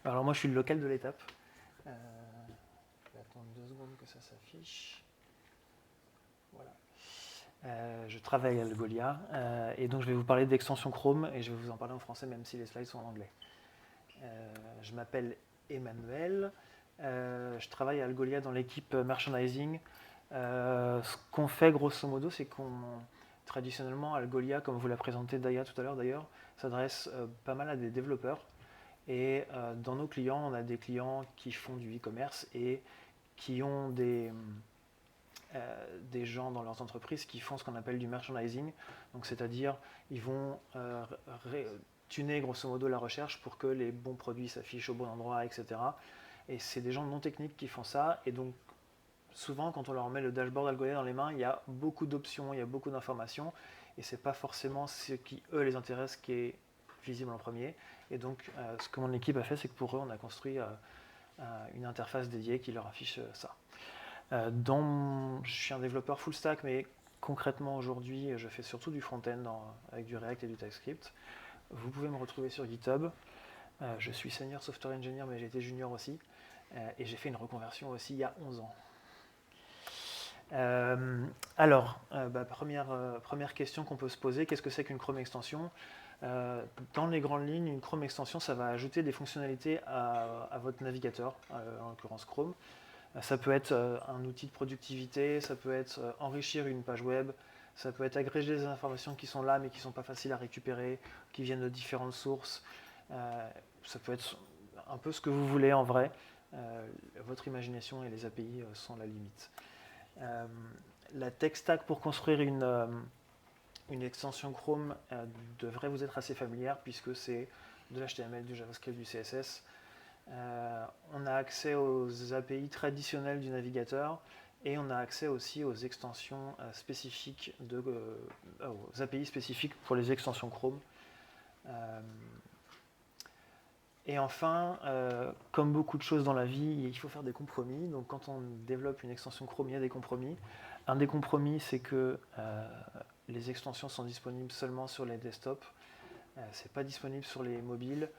Alors moi je suis le local de l'étape. Je vais attendre 2 secondes que ça s'affiche. Voilà. Je travaille à Algolia et donc je vais vous parler d'extension Chrome et je vais vous en parler en français même si les slides sont en anglais. Je m'appelle Emmanuel, je travaille à Algolia dans l'équipe merchandising. Ce qu'on fait grosso modo, c'est qu'on traditionnellement Algolia, comme vous l'a présenté Daya tout à l'heure d'ailleurs, s'adresse pas mal à des développeurs. Et dans nos clients, on a des clients qui font du e-commerce et qui ont des gens dans leurs entreprises qui font ce qu'on appelle du merchandising. Donc, c'est-à-dire, ils vont tuner grosso modo la recherche pour que les bons produits s'affichent au bon endroit, etc. Et c'est des gens non techniques qui font ça. Et donc, souvent, quand on leur met le dashboard Algolia dans les mains, il y a beaucoup d'options, il y a beaucoup d'informations. Et c'est pas forcément ce qui, eux, les intéresse qui est visible en premier. Et donc, ce que mon équipe a fait, c'est que pour eux, on a construit une interface dédiée qui leur affiche ça. Je suis un développeur full stack, mais concrètement aujourd'hui, je fais surtout du front-end avec du React et du TypeScript. Vous pouvez me retrouver sur GitHub. Je suis senior software engineer, mais j'ai été junior aussi. Et j'ai fait une reconversion aussi il y a 11 ans. Première question qu'on peut se poser, qu'est-ce que c'est qu'une Chrome extension? Dans les grandes lignes, une Chrome extension, ça va ajouter des fonctionnalités à votre navigateur, en l'occurrence Chrome. Ça peut être un outil de productivité, ça peut être enrichir une page web, ça peut être agréger des informations qui sont là mais qui ne sont pas faciles à récupérer, qui viennent de différentes sources. Ça peut être un peu ce que vous voulez en vrai. Votre imagination et les API sont la limite. La tech stack pour construire une extension Chrome devrait vous être assez familière puisque c'est de l'HTML, du JavaScript, du CSS. On a accès aux API traditionnelles du navigateur et on a accès aussi aux extensions spécifiques, aux API spécifiques pour les extensions Chrome. Et enfin, comme beaucoup de choses dans la vie, il faut faire des compromis. Donc quand on développe une extension Chrome, il y a des compromis. Un des compromis, c'est que les extensions sont disponibles seulement sur les desktops. C'est pas disponible sur les mobiles.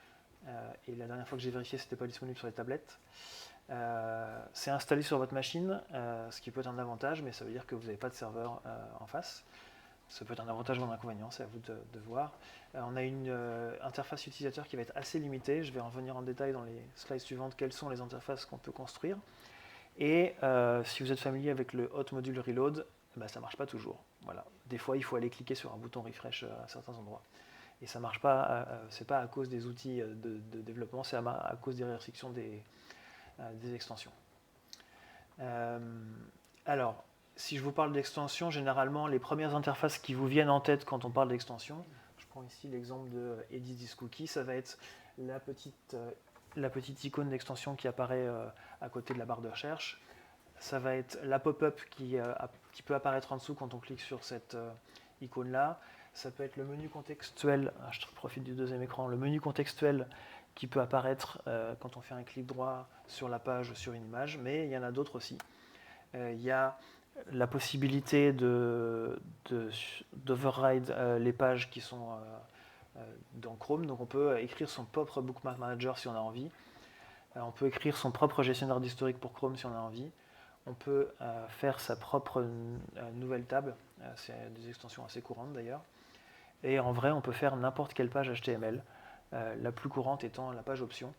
Et la dernière fois que j'ai vérifié, c'était pas disponible sur les tablettes. C'est installé sur votre machine, ce qui peut être un avantage, mais ça veut dire que vous n'avez pas de serveur en face. Ça peut être un avantage ou un inconvénient, c'est à vous de voir. On a une interface utilisateur qui va être assez limitée. Je vais revenir en détail dans les slides suivantes quelles sont les interfaces qu'on peut construire. Et si vous êtes familier avec le Hot Module Reload, ça ne marche pas toujours. Voilà. Des fois, il faut aller cliquer sur un bouton refresh à certains endroits. Et ça ne marche pas, c'est pas à cause des outils de développement, c'est à cause des restrictions des extensions. Alors, si je vous parle d'extension, généralement, les premières interfaces qui vous viennent en tête quand on parle d'extension, je prends ici l'exemple de Edit this cookie, ça va être la petite icône d'extension qui apparaît à côté de la barre de recherche. Ça va être la pop-up qui peut apparaître en dessous quand on clique sur cette icône-là. Ça peut être le menu contextuel, je profite du deuxième écran, le menu contextuel qui peut apparaître quand on fait un clic droit sur la page, sur une image, mais il y en a d'autres aussi. Il y a la possibilité d'override les pages qui sont dans Chrome, donc on peut écrire son propre bookmark manager si on a envie. On peut écrire son propre gestionnaire d'historique pour Chrome si on a envie. On peut faire sa propre nouvelle table, c'est des extensions assez courantes d'ailleurs. Et en vrai, on peut faire n'importe quelle page HTML, la plus courante étant la page option.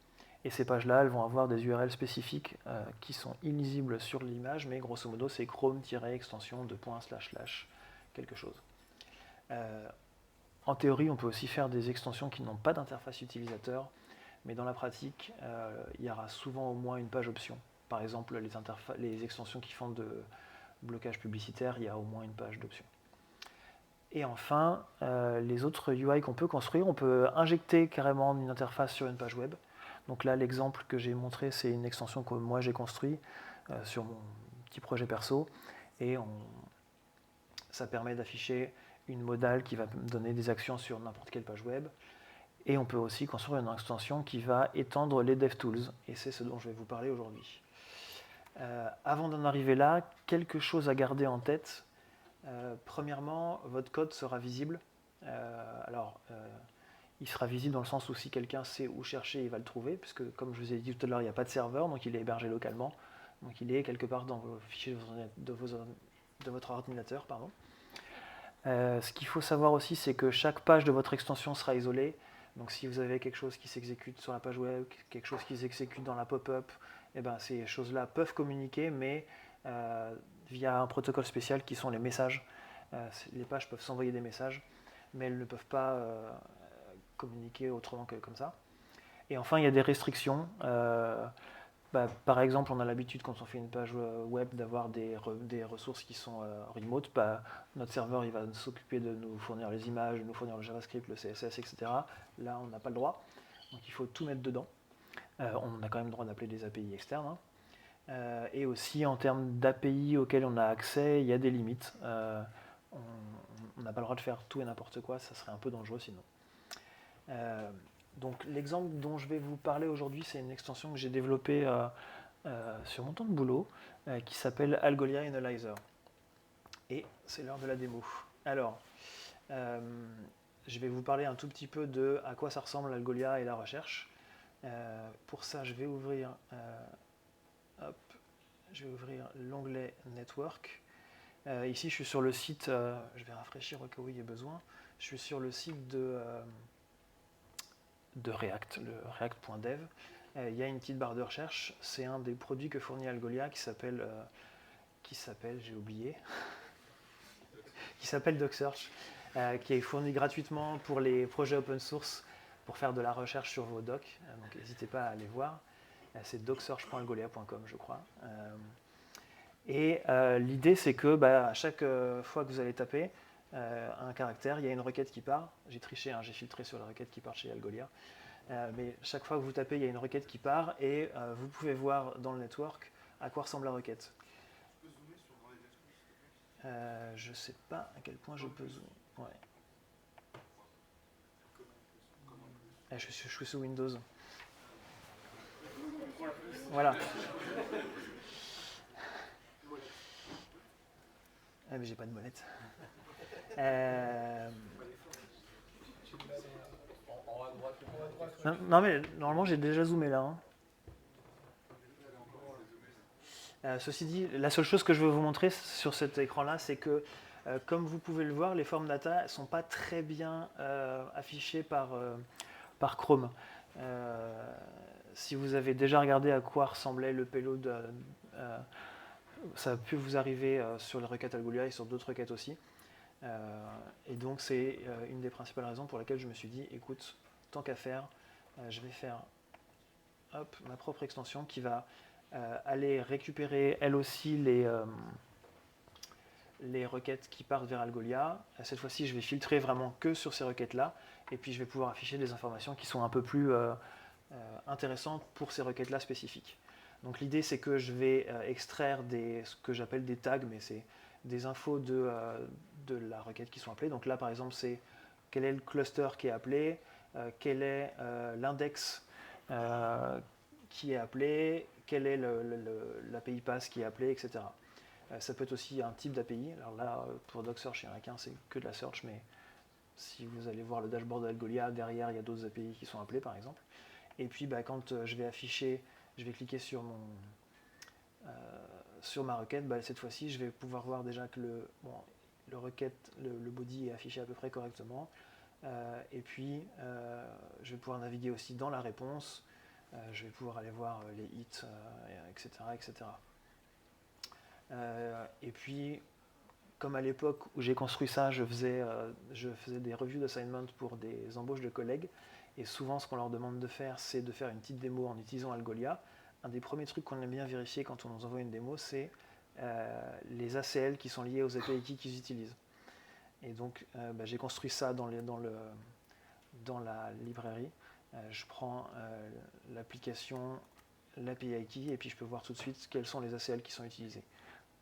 Et ces pages-là, elles vont avoir des URL spécifiques qui sont illisibles sur l'image, mais grosso modo, c'est chrome-extension de / quelque chose. En théorie, on peut aussi faire des extensions qui n'ont pas d'interface utilisateur, mais dans la pratique, il y aura souvent au moins une page option. Par exemple, les extensions qui font de blocage publicitaire, il y a au moins une page d'option. Et enfin, les autres UI qu'on peut construire, on peut injecter carrément une interface sur une page web. Donc là, l'exemple que j'ai montré, c'est une extension que moi j'ai construite sur mon petit projet perso. Et ça permet d'afficher une modale qui va me donner des actions sur n'importe quelle page web. Et on peut aussi construire une extension qui va étendre les DevTools. Et c'est ce dont je vais vous parler aujourd'hui. Avant d'en arriver là, quelque chose à garder en tête. Premièrement, votre code sera visible. il sera visible dans le sens où si quelqu'un sait où chercher, il va le trouver, puisque comme je vous ai dit tout à l'heure, il n'y a pas de serveur, donc il est hébergé localement. Donc il est quelque part dans vos fichiers de votre ordinateur. Pardon. Ce qu'il faut savoir aussi, c'est que chaque page de votre extension sera isolée. Donc si vous avez quelque chose qui s'exécute sur la page web, quelque chose qui s'exécute dans la pop-up, eh ben, ces choses-là peuvent communiquer, mais via un protocole spécial qui sont les messages. Les pages peuvent s'envoyer des messages, mais elles ne peuvent pas communiquer autrement que comme ça. Et enfin, il y a des restrictions. Par exemple, on a l'habitude quand on fait une page web d'avoir des ressources qui sont remote. Notre serveur il va s'occuper de nous fournir les images, de nous fournir le JavaScript, le CSS, etc. Là, on n'a pas le droit. Donc il faut tout mettre dedans. On a quand même le droit d'appeler des API externes. Et aussi en termes d'API auxquelles on a accès, il y a des limites. On n'a pas le droit de faire tout et n'importe quoi, ça serait un peu dangereux sinon. Donc l'exemple dont je vais vous parler aujourd'hui, c'est une extension que j'ai développée sur mon temps de boulot qui s'appelle Algolia Analyzer. Et c'est l'heure de la démo. Alors, je vais vous parler un tout petit peu de à quoi ça ressemble Algolia et la recherche. Pour ça, je vais ouvrir l'onglet Network. Ici, je suis sur le site, je vais rafraîchir au cas où il y ait besoin. Je suis sur le site de React, le react.dev. Il y a une petite barre de recherche. C'est un des produits que fournit Algolia qui s'appelle, j'ai oublié, qui s'appelle DocSearch, qui est fourni gratuitement pour les projets open source pour faire de la recherche sur vos docs. Donc n'hésitez pas à aller voir. C'est docsearch.algolia.com, je crois. L'idée, c'est que à chaque fois que vous allez taper un caractère, il y a une requête qui part. J'ai triché, hein, j'ai filtré sur la requête qui part chez Algolia. Mais chaque fois que vous tapez, il y a une requête qui part et vous pouvez voir dans le network à quoi ressemble la requête. Je ne sais pas à quel point je peux zoomer. Ouais. Je suis sous Windows. Voilà. Mais j'ai pas de molette. Non, mais normalement j'ai déjà zoomé là. Ceci dit, la seule chose que je veux vous montrer sur cet écran-là, c'est que, comme vous pouvez le voir, les formes data ne sont pas très bien affichées par Chrome. Si vous avez déjà regardé à quoi ressemblait le payload, ça a pu vous arriver sur les requêtes Algolia et sur d'autres requêtes aussi. Et donc c'est une des principales raisons pour laquelle je me suis dit, écoute, tant qu'à faire, je vais faire ma propre extension qui va aller récupérer elle aussi les requêtes qui partent vers Algolia. Cette fois-ci, je vais filtrer vraiment que sur ces requêtes-là, et puis je vais pouvoir afficher des informations qui sont un peu plus intéressantes pour ces requêtes-là spécifiques. Donc l'idée, c'est que je vais extraire ce que j'appelle des tags, mais c'est des infos de la requête qui sont appelées. Donc là, par exemple, c'est quel est le cluster qui est appelé, quel est l'index qui est appelé, quelle est l'API pass qui est appelé, etc. Ça peut être aussi un type d'API. Alors là, pour DocSearch, il n'y en a qu'un, c'est que de la search, mais si vous allez voir le dashboard d'Algolia, derrière, il y a d'autres API qui sont appelés, par exemple. Et puis, quand je vais afficher, je vais cliquer sur ma requête, cette fois-ci, je vais pouvoir voir déjà que le body est affiché à peu près correctement. Et puis, je vais pouvoir naviguer aussi dans la réponse. Je vais pouvoir aller voir les hits, etc. etc. Et puis, comme à l'époque où j'ai construit ça, je faisais des revues d'assignment pour des embauches de collègues. Et souvent, ce qu'on leur demande de faire, c'est de faire une petite démo en utilisant Algolia. Un des premiers trucs qu'on aime bien vérifier quand on nous envoie une démo, c'est les ACL qui sont liés aux API qu'ils utilisent. Et donc, j'ai construit ça dans la librairie. Je prends l'application, l'API key, et puis je peux voir tout de suite quels sont les ACL qui sont utilisés.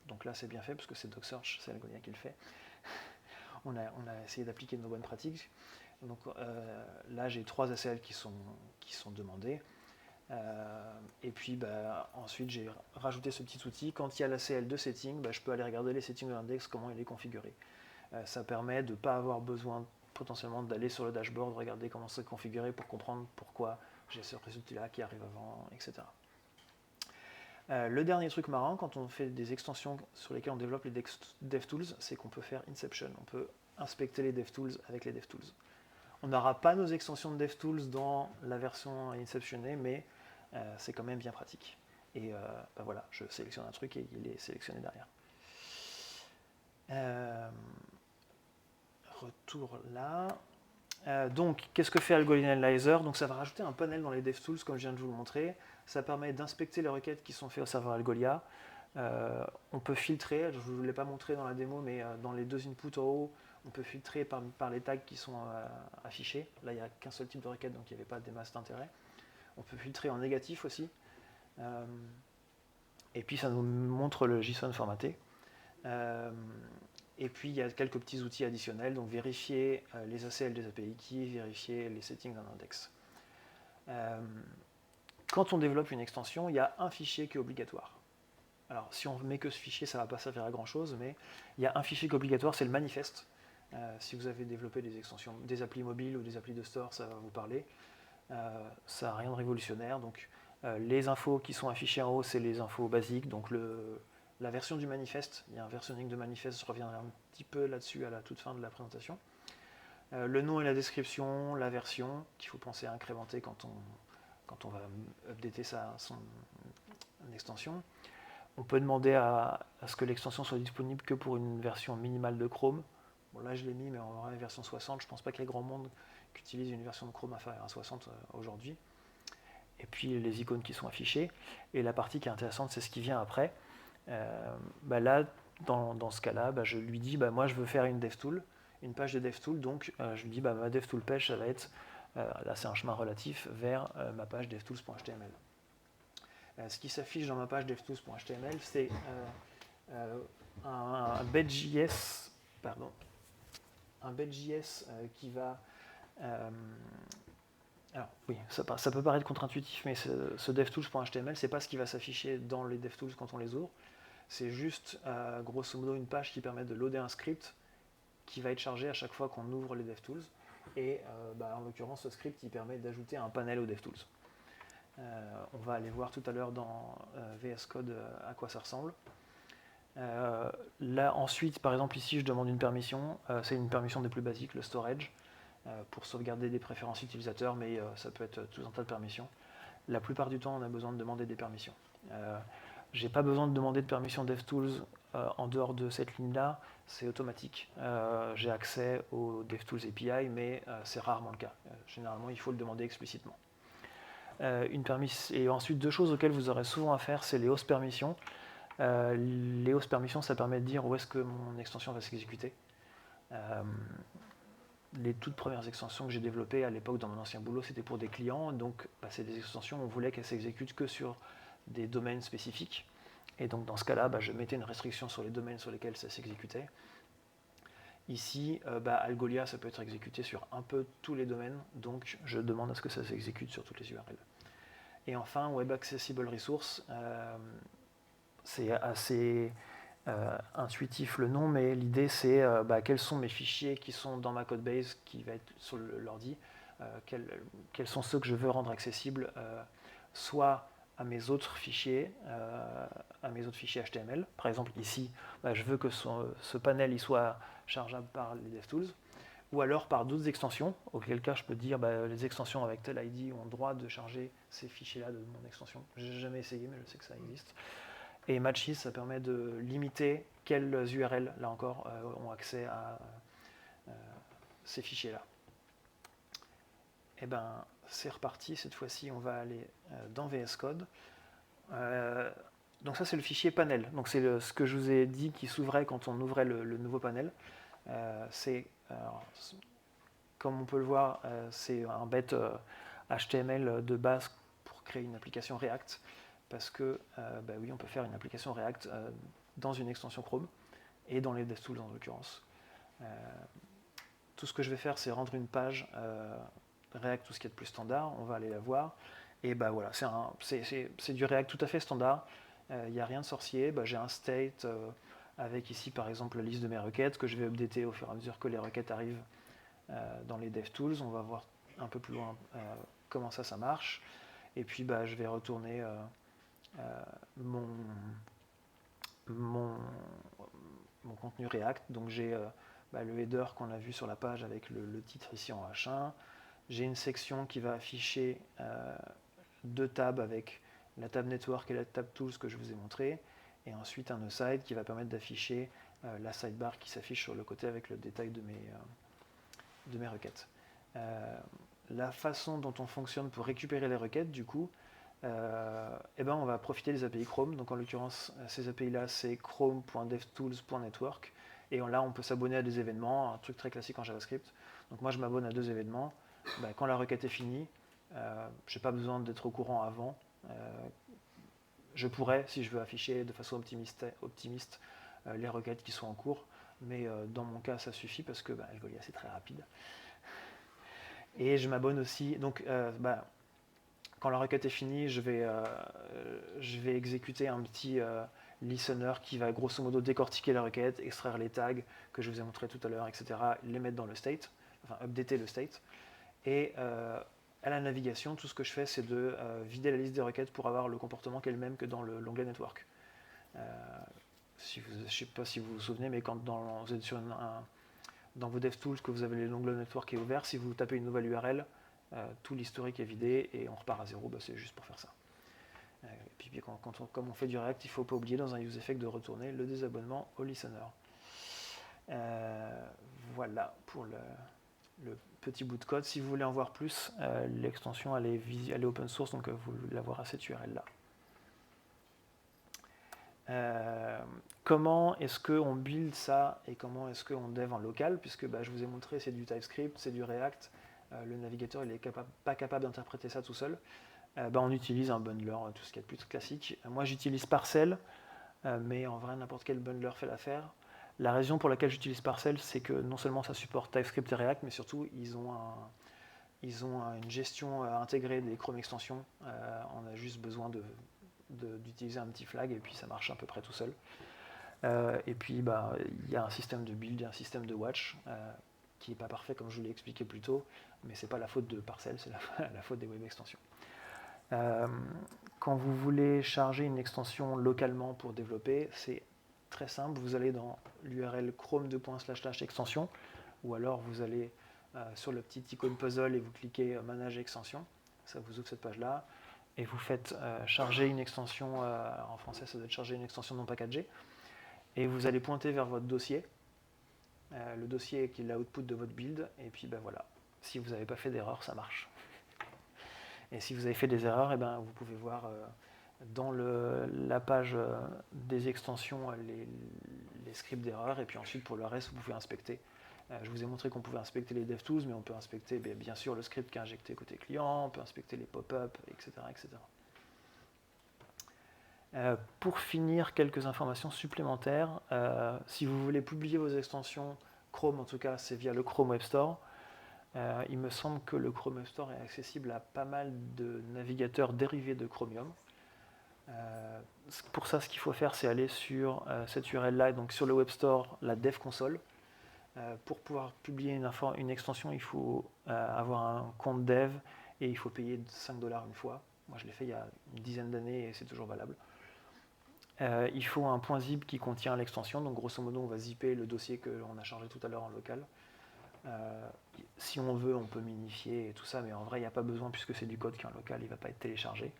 Donc là, c'est bien fait, parce que c'est DocSearch, c'est Algolia qui le fait. on a essayé d'appliquer nos bonnes pratiques. Donc là, j'ai 3 ACL qui sont demandés. Et puis ensuite, j'ai rajouté ce petit outil. Quand il y a l'ACL de setting, je peux aller regarder les settings de l'index, comment il est configuré. Ça permet de ne pas avoir besoin potentiellement d'aller sur le dashboard, regarder comment c'est configuré pour comprendre pourquoi j'ai ce résultat-là qui arrive avant, etc. Le dernier truc marrant, quand on fait des extensions sur lesquelles on développe les DevTools, c'est qu'on peut faire Inception. On peut inspecter les DevTools avec les DevTools. On n'aura pas nos extensions de DevTools dans la version inceptionnée, mais c'est quand même bien pratique. Et voilà, je sélectionne un truc et il est sélectionné derrière. Retour là. Donc, qu'est-ce que fait Algorithm Analyzer? Donc, ça va rajouter un panel dans les DevTools, comme je viens de vous le montrer. Ça permet d'inspecter les requêtes qui sont faites au serveur Algolia. On peut filtrer, je ne vous l'ai pas montré dans la démo, mais dans les deux inputs en haut, on peut filtrer par les tags qui sont affichés. Là, il n'y a qu'un seul type de requête, donc il n'y avait pas des masses d'intérêt. On peut filtrer en négatif aussi. Et puis, ça nous montre le JSON formaté. Et puis, il y a quelques petits outils additionnels, donc vérifier les ACL des API keys, vérifier les settings d'un index. Quand on développe une extension, il y a un fichier qui est obligatoire. Alors, si on met que ce fichier, ça ne va pas servir à grand-chose, mais il y a un fichier qui est obligatoire, c'est le manifeste. Si vous avez développé des extensions, des applis mobiles ou des applis de store, ça va vous parler. Ça n'a rien de révolutionnaire. Donc, les infos qui sont affichées en haut, c'est les infos basiques. Donc, la version du manifeste, il y a un versionning de manifeste, je reviendrai un petit peu là-dessus à la toute fin de la présentation. Le nom et la description, la version, qu'il faut penser à incrémenter quand on va updater son extension. On peut demander à ce que l'extension soit disponible que pour une version minimale de Chrome. Bon, là, je l'ai mis, mais on aura une version 60. Je ne pense pas qu'il y ait grand monde qui utilise une version de Chrome inférieure à 60 aujourd'hui. Et puis, les icônes qui sont affichées. Et la partie qui est intéressante, c'est ce qui vient après. Là, dans ce cas-là, je lui dis, moi, je veux faire une DevTool, une page de DevTool. Donc, je lui dis, ma DevTool page, ça va être, là, c'est un chemin relatif vers ma page devtools.html. Ce qui s'affiche dans ma page devtools.html, c'est un bed.js, qui va... alors oui, ça peut paraître contre-intuitif, mais ce devtools.html, c'est pas ce qui va s'afficher dans les DevTools quand on les ouvre. C'est juste, grosso modo, une page qui permet de loader un script qui va être chargé à chaque fois qu'on ouvre les DevTools. Et en l'occurrence, ce script, il permet d'ajouter un panel aux DevTools. On va aller voir tout à l'heure dans VS Code à quoi ça ressemble. Là, ensuite, par exemple, ici, je demande une permission. C'est une permission des plus basiques, le storage, pour sauvegarder des préférences utilisateurs, mais ça peut être tout un tas de permissions. La plupart du temps, on a besoin de demander des permissions. J'ai pas besoin de demander de permission DevTools en dehors de cette ligne-là, c'est automatique. J'ai accès aux DevTools API, mais c'est rarement le cas. Généralement, il faut le demander explicitement. Et ensuite, deux choses auxquelles vous aurez souvent affaire, c'est les host permissions. Les host permissions, ça permet de dire où est-ce que mon extension va s'exécuter. Les toutes premières extensions que j'ai développées à l'époque dans mon ancien boulot, c'était pour des clients. Donc, c'est des extensions, on voulait qu'elles s'exécutent que sur des domaines spécifiques. Et donc, dans ce cas-là, je mettais une restriction sur les domaines sur lesquels ça s'exécutait. Ici, Algolia, ça peut être exécuté sur un peu tous les domaines. Donc, je demande à ce que ça s'exécute sur toutes les URL. Et enfin, Web Accessible Resource, c'est assez intuitif le nom, mais l'idée c'est quels sont mes fichiers qui sont dans ma codebase qui va être sur l'ordi, quels sont ceux que je veux rendre accessibles, soit à mes autres fichiers, HTML. Par exemple ici, je veux que ce panel il soit chargeable par les DevTools, ou alors par d'autres extensions, auquel cas je peux dire les extensions avec tel ID ont le droit de charger ces fichiers-là de mon extension. Je n'ai jamais essayé, mais je sais que ça existe. Et Matches, ça permet de limiter quelles URL, là encore, ont accès à ces fichiers-là. Et c'est reparti, cette fois-ci, on va aller dans VS Code. Donc ça, c'est le fichier panel. Donc c'est ce que je vous ai dit qui s'ouvrait quand on ouvrait le nouveau panel. Comme on peut le voir, c'est un bête HTML de base pour créer une application React, parce que oui, on peut faire une application React dans une extension Chrome et dans les DevTools en l'occurrence. Tout ce que je vais faire, c'est rendre une page React, tout ce qui est de plus standard. On va aller la voir. Et voilà, c'est du React tout à fait standard. Il n'y a rien de sorcier. J'ai un state avec ici par exemple la liste de mes requêtes que je vais updater au fur et à mesure que les requêtes arrivent dans les DevTools. On va voir un peu plus loin comment ça marche. Et puis je vais retourner mon contenu React. Donc j'ai le header qu'on a vu sur la page avec le titre ici en H1. J'ai une section qui va afficher deux tabs avec la tab Network et la tab Tools que je vous ai montré, et ensuite un aside qui va permettre d'afficher la sidebar qui s'affiche sur le côté avec le détail de mes requêtes. La façon dont on fonctionne pour récupérer les requêtes, du coup, on va profiter des API Chrome. Donc en l'occurrence, ces API-là, c'est chrome.devtools.network. Et là, on peut s'abonner à des événements, un truc très classique en JavaScript. Donc moi, je m'abonne à 2 événements. Quand la requête est finie, je n'ai pas besoin d'être au courant avant. Je pourrais, si je veux afficher de façon optimiste les requêtes qui sont en cours, mais dans mon cas, ça suffit parce que Algolia, c'est très rapide. Et je m'abonne aussi. Donc, quand la requête est finie, je vais exécuter un petit listener qui va grosso modo décortiquer la requête, extraire les tags que je vous ai montré tout à l'heure, etc., les mettre dans le state, enfin updater le state. Et à la navigation, tout ce que je fais, c'est de vider la liste des requêtes pour avoir le comportement qui est le même que dans l'onglet network. Je ne sais pas si vous vous souvenez, mais quand vous êtes sur dans vos DevTools, que vous avez l'onglet network qui est ouvert, si vous tapez une nouvelle URL, tout l'historique est vidé et on repart à zéro, c'est juste pour faire ça. Et puis comme on fait du React, il ne faut pas oublier dans un useEffect de retourner le désabonnement au listener. Voilà pour le petit bout de code. Si vous voulez en voir plus, l'extension elle est open source, donc vous la voir à cette URL là. Comment est-ce qu'on build ça et comment est-ce qu'on dev en local, puisque je vous ai montré c'est du TypeScript, c'est du React, le navigateur il n'est pas capable d'interpréter ça tout seul. On utilise un bundler, tout ce qui est plus classique. Moi j'utilise Parcel, mais en vrai n'importe quel bundler fait l'affaire. La raison pour laquelle j'utilise Parcel, c'est que non seulement ça supporte TypeScript et React, mais surtout ils ont une gestion intégrée des Chrome extensions. On a juste besoin d'utiliser un petit flag et puis ça marche à peu près tout seul. Et puis il y a un système de build et un système de watch qui n'est pas parfait comme je vous l'ai expliqué plus tôt, mais c'est pas la faute de Parcel, c'est la faute des web extensions. Quand vous voulez charger une extension localement pour développer, c'est très simple, vous allez dans l'URL chrome://extension, ou alors vous allez sur le petit icône puzzle et vous cliquez Manage extension, ça vous ouvre cette page-là, et vous faites charger une extension, en français ça doit être charger une extension non packagée, et vous allez pointer vers votre dossier, le dossier qui est l'output de votre build, et puis voilà, si vous n'avez pas fait d'erreur, ça marche. Et si vous avez fait des erreurs, vous pouvez voir dans la page des extensions les scripts d'erreur, et puis ensuite pour le reste vous pouvez inspecter. Je vous ai montré qu'on pouvait inspecter les DevTools, mais on peut inspecter bien sûr le script qui est injecté côté client, on peut inspecter les pop-up, etc. Pour finir, quelques informations supplémentaires. Si vous voulez publier vos extensions Chrome, en tout cas c'est via le Chrome Web Store. Il me semble que le Chrome Web Store est accessible à pas mal de navigateurs dérivés de Chromium. Pour ça, ce qu'il faut faire, c'est aller sur cette URL-là, donc sur le Web Store, la Dev Console. Pour pouvoir publier une extension, il faut avoir un compte dev et il faut payer 5$ une fois. Moi, je l'ai fait il y a une dizaine d'années et c'est toujours valable. Il faut un .zip qui contient l'extension, donc grosso modo, on va zipper le dossier qu'on a chargé tout à l'heure en local. Si on veut, on peut minifier et tout ça, mais en vrai, il n'y a pas besoin puisque c'est du code qui est en local, il ne va pas être téléchargé.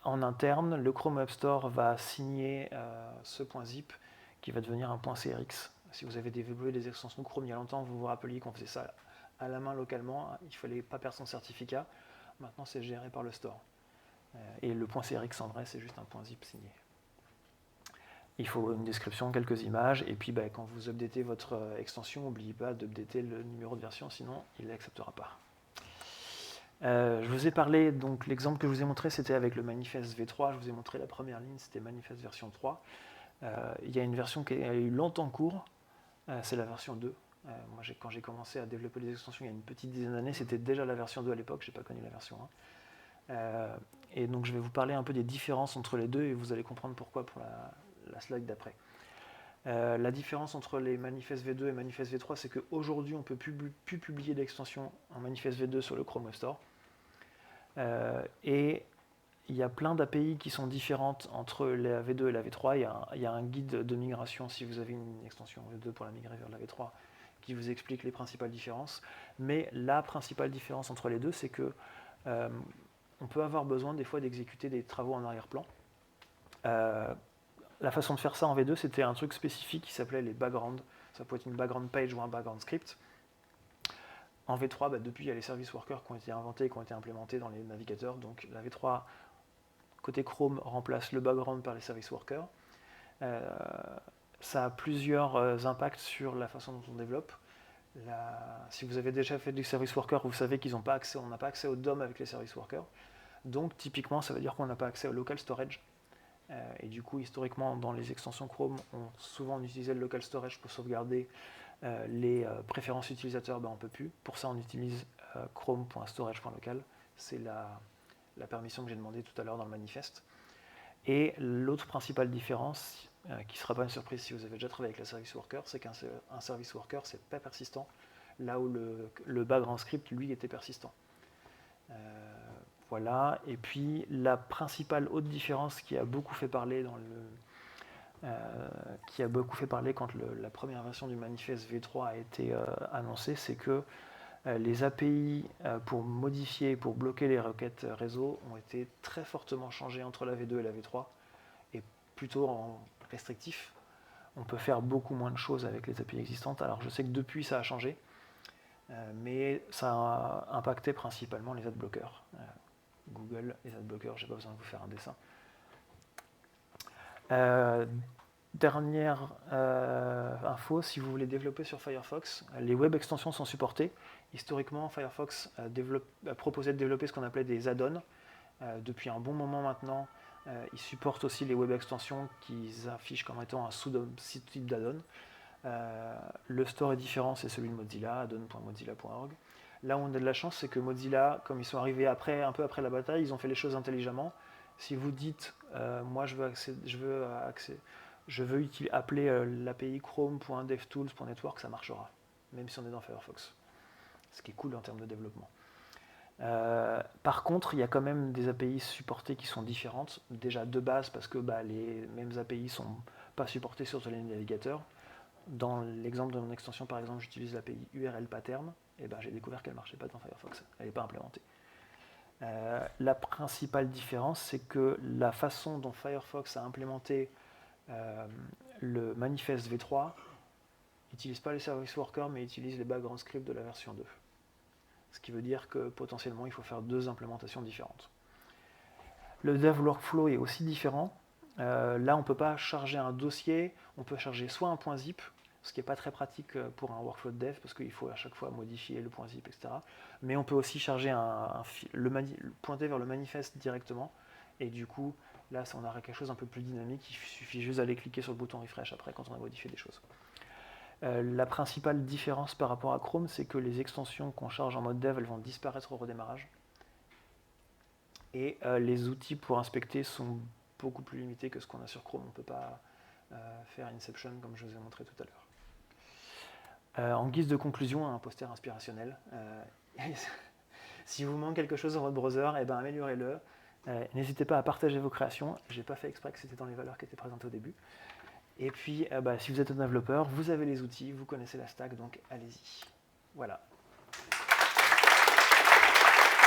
En interne, le Chrome Web Store va signer ce .zip qui va devenir un .crx. Si vous avez développé des extensions Chrome il y a longtemps, vous vous rappeliez qu'on faisait ça à la main localement, il ne fallait pas perdre son certificat. Maintenant, c'est géré par le store. Et le .crx en vrai, c'est juste un .zip signé. Il faut une description, quelques images, et puis quand vous updatez votre extension, n'oubliez pas d'updater le numéro de version, sinon il ne l'acceptera pas. Je vous ai parlé, donc l'exemple que je vous ai montré, c'était avec le manifeste V3. Je vous ai montré la première ligne, c'était manifeste version 3. Il y a une version qui a eu longtemps cours, c'est la version 2. Moi, quand j'ai commencé à développer les extensions il y a une petite dizaine d'années, c'était déjà la version 2 à l'époque, je n'ai pas connu la version 1. Et donc je vais vous parler un peu des différences entre les deux et vous allez comprendre pourquoi pour la slide d'après. La différence entre les manifestes V2 et manifestes V3, c'est qu'aujourd'hui, on ne peut plus publier d'extension en manifeste V2 sur le Chrome Web Store. Et il y a plein d'API qui sont différentes entre la V2 et la V3. Il y a un guide de migration, si vous avez une extension V2 pour la migrer vers la V3, qui vous explique les principales différences. Mais la principale différence entre les deux, c'est que on peut avoir besoin des fois d'exécuter des travaux en arrière-plan. La façon de faire ça en V2, c'était un truc spécifique qui s'appelait les backgrounds. Ça peut être une background page ou un background script. En V3, depuis, il y a les service workers qui ont été inventés et qui ont été implémentés dans les navigateurs. Donc la V3, côté Chrome, remplace le background par les service workers. Ça a plusieurs impacts sur la façon dont on développe. Si vous avez déjà fait du service worker, vous savez qu'on n'a pas accès au DOM avec les service workers. Donc typiquement, ça veut dire qu'on n'a pas accès au local storage. Et du coup, historiquement, dans les extensions Chrome, souvent on utilisait le local storage pour sauvegarder les préférences utilisateurs. On ne peut plus. Pour ça, on utilise chrome.storage.local. C'est la permission que j'ai demandé tout à l'heure dans le manifeste. Et l'autre principale différence, qui ne sera pas une surprise si vous avez déjà travaillé avec le service worker, c'est qu'un service worker, c'est pas persistant, là où le background script, lui, était persistant. Voilà. Et puis la principale autre différence qui a beaucoup fait parler quand la première version du manifeste V3 a été annoncée, c'est que les API pour modifier et pour bloquer les requêtes réseau ont été très fortement changées entre la V2 et la V3, et plutôt en restrictif. On peut faire beaucoup moins de choses avec les API existantes. Alors je sais que depuis ça a changé, mais ça a impacté principalement les adblockers. Google, les adblockers, j'ai pas besoin de vous faire un dessin. Dernière info, si vous voulez développer sur Firefox, les web extensions sont supportées. Historiquement, Firefox a proposé de développer ce qu'on appelait des add-ons. Depuis un bon moment maintenant, ils supportent aussi les web extensions qu'ils affichent comme étant un sous-type d'add-on. Le store est différent, c'est celui de Mozilla, addon.mozilla.org. Là où on a de la chance, c'est que Mozilla, comme ils sont arrivés un peu après la bataille, ils ont fait les choses intelligemment. Si vous dites, moi je veux appeler l'API chrome.devtools.network, ça marchera, même si on est dans Firefox. Ce qui est cool en termes de développement. Par contre, il y a quand même des API supportées qui sont différentes, déjà de base parce que les mêmes API ne sont pas supportées sur tous les navigateurs. Dans l'exemple de mon extension, par exemple, j'utilise l'API URL pattern, et j'ai découvert qu'elle ne marchait pas dans Firefox, elle n'est pas implémentée. La principale différence, c'est que la façon dont Firefox a implémenté le manifeste V3 n'utilise pas les service workers, mais utilise les background scripts de la version 2. Ce qui veut dire que potentiellement, il faut faire deux implémentations différentes. Le dev workflow est aussi différent. Là, on ne peut pas charger un dossier, on peut charger soit un point zip, ce qui n'est pas très pratique pour un workflow de dev, parce qu'il faut à chaque fois modifier le point zip, etc. Mais on peut aussi charger pointer vers le manifeste directement, et du coup, là, on aura quelque chose un peu plus dynamique, il suffit juste d'aller cliquer sur le bouton refresh après quand on a modifié des choses. La principale différence par rapport à Chrome, c'est que les extensions qu'on charge en mode dev, elles vont disparaître au redémarrage. Et les outils pour inspecter sont beaucoup plus limités que ce qu'on a sur Chrome. On ne peut pas faire Inception comme je vous ai montré tout à l'heure. En guise de conclusion, un poster inspirationnel. Si vous manque quelque chose dans votre browser, améliorez-le. N'hésitez pas à partager vos créations. Je n'ai pas fait exprès que c'était dans les valeurs qui étaient présentées au début. Et puis, si vous êtes un développeur, vous avez les outils, vous connaissez la stack, donc allez-y. Voilà.